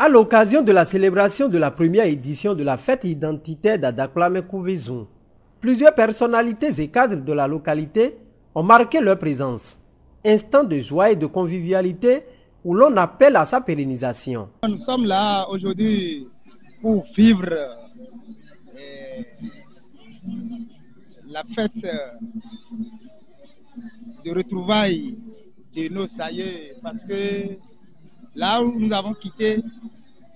À l'occasion de la célébration de la première édition de la fête identitaire d'Adaklamen-Kouvezou, plusieurs personnalités et cadres de la localité ont marqué leur présence. Instant de joie et de convivialité où l'on appelle à sa pérennisation. Nous sommes là aujourd'hui pour vivre la fête de retrouvailles de nos aïeux parce que là où nous avons quitté,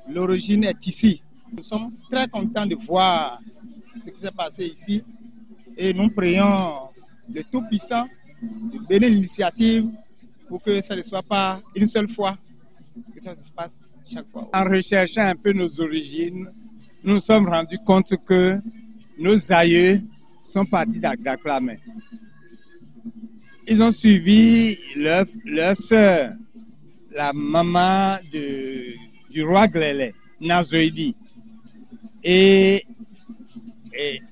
l'origine est ici. Nous sommes très contents de voir ce qui s'est passé ici et nous prions le Tout-Puissant de donner l'initiative pour que ça ne soit pas une seule fois, que ça se passe chaque fois. En recherchant un peu nos origines, nous nous sommes rendus compte que nos aïeux sont partis d'Adaklamen. Ils ont suivi leur sœur, la maman du roi Glélé, Nazoïdi. Et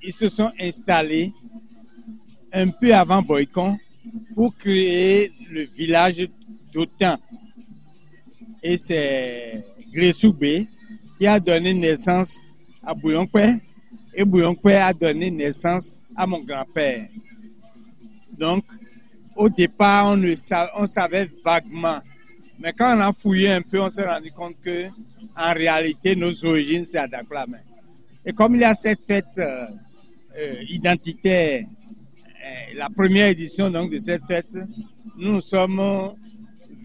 ils se sont installés un peu avant Boycon pour créer le village d'Otan. Et c'est Grésoubé qui a donné naissance à Bouyonkwe et Bouyonkwe a donné naissance à mon grand-père. Donc, au départ, on savait vaguement. Mais quand on a fouillé un peu, on s'est rendu compte que, en réalité, nos origines, c'est Adaklamen. Et comme il y a cette fête identitaire, la première édition donc, de cette fête, nous nous sommes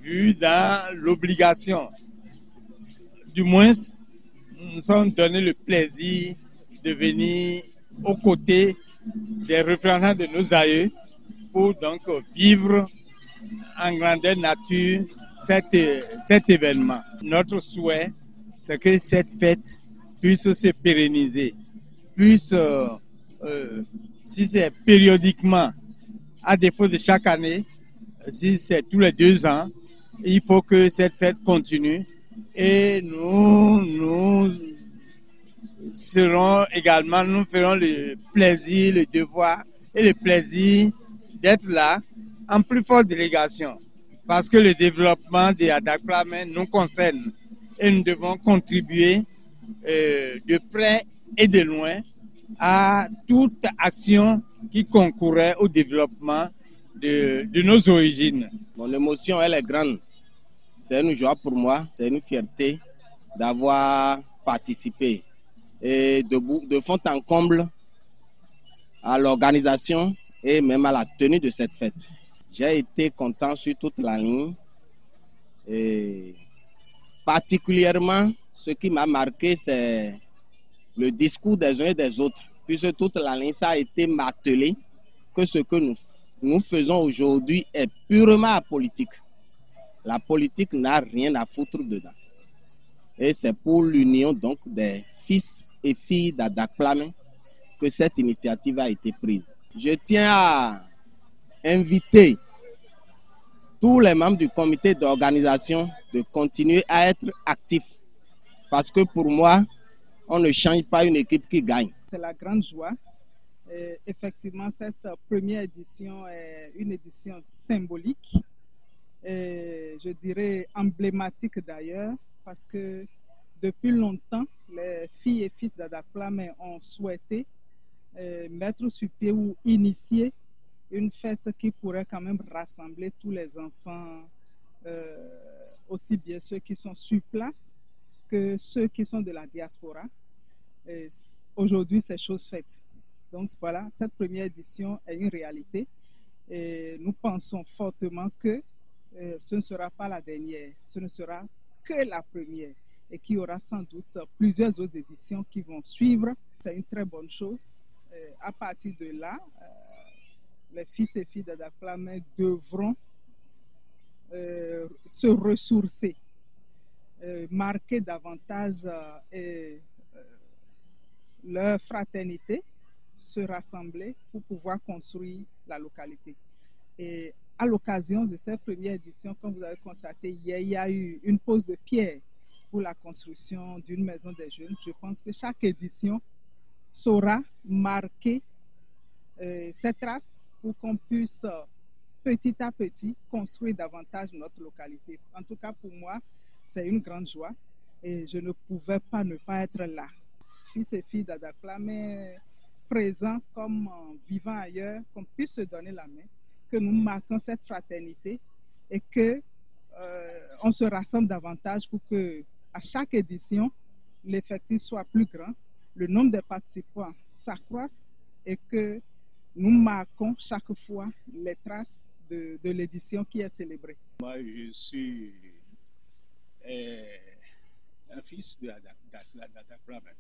vus dans l'obligation. Du moins, nous nous sommes donné le plaisir de venir aux côtés des représentants de nos aïeux pour donc vivre en grandeur nature cet événement. Notre souhait, c'est que cette fête puisse se pérenniser, puisse, si c'est périodiquement, à défaut de chaque année, si c'est tous les 2 ans, il faut que cette fête continue et nous serons également, nous ferons le plaisir, le devoir et le plaisir d'être là en plus forte délégation parce que le développement des Adaklamen nous concerne et nous devons contribuer de près et de loin à toute action qui concourait au développement de nos origines. Mon émotion, elle est grande. C'est une joie pour moi, c'est une fierté d'avoir participé et de fond en comble à l'organisation et même à la tenue de cette fête. J'ai été content sur toute la ligne et particulièrement ce qui m'a marqué, c'est le discours des uns et des autres, puisque toute la ligne, ça a été martelé que ce que nous faisons aujourd'hui est purement apolitique. La politique n'a rien à foutre dedans. Et c'est pour l'union donc des fils et filles d'Adaklamen que cette initiative a été prise. Je tiens à inviter tous les membres du comité d'organisation de continuer à être actifs. Parce que pour moi, on ne change pas une équipe qui gagne. C'est la grande joie. Effectivement, cette première édition est une édition symbolique. Je dirais emblématique d'ailleurs, parce que depuis longtemps, les filles et fils d'Adaklamen ont souhaité mettre sur pied ou initier une fête qui pourrait quand même rassembler tous les enfants, aussi bien ceux qui sont sur place que ceux qui sont de la diaspora. Aujourd'hui, c'est chose faite. Donc voilà, cette première édition est une réalité et nous pensons fortement que ce ne sera pas la dernière, ce ne sera que la première et qu'il y aura sans doute plusieurs autres éditions qui vont suivre. C'est une très bonne chose. À partir de là, les fils et filles d'Adaklamen devront se ressourcer, marquer davantage leur fraternité, se rassembler pour pouvoir construire la localité. Et à l'occasion de cette première édition, comme vous avez constaté hier, il y a eu une pose de pierre pour la construction d'une maison des jeunes. Je pense que chaque édition saura marquer cette trace pour qu'on puisse petit à petit construire davantage notre localité. En tout cas, pour moi, c'est une grande joie et je ne pouvais pas ne pas être là. Fils et filles d'Adaklamen présents comme vivant ailleurs, qu'on puisse se donner la main, que nous marquons cette fraternité et que on se rassemble davantage pour que à chaque édition, l'effectif soit plus grand, le nombre de participants s'accroisse et que nous marquons chaque fois les traces de l'édition qui est célébrée. Moi, je suis un fils d'Adaklamen.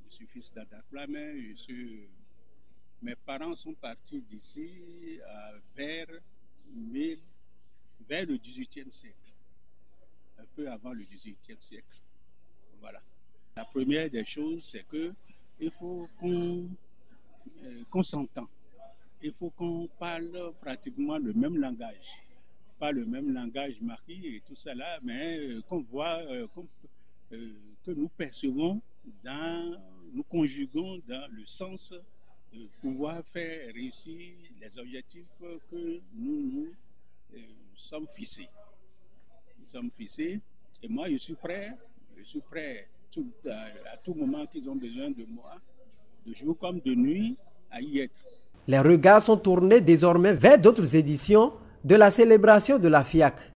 Je suis fils d'Adaklamen. Mes parents sont partis d'ici vers le XVIIIe siècle, un peu avant le XVIIIe siècle. Voilà. La première des choses, c'est qu'il faut qu'on s'entende. Il faut qu'on parle pratiquement le même langage. Pas le même langage marqué et tout ça là, mais qu'on voit, que nous percevons, nous conjuguons dans le sens de pouvoir faire réussir les objectifs que nous sommes fixés. Nous sommes fixés et moi je suis prêt à tout moment qu'ils ont besoin de moi, de jour comme de nuit, à y être. Les regards sont tournés désormais vers d'autres éditions de la célébration de la FIAC.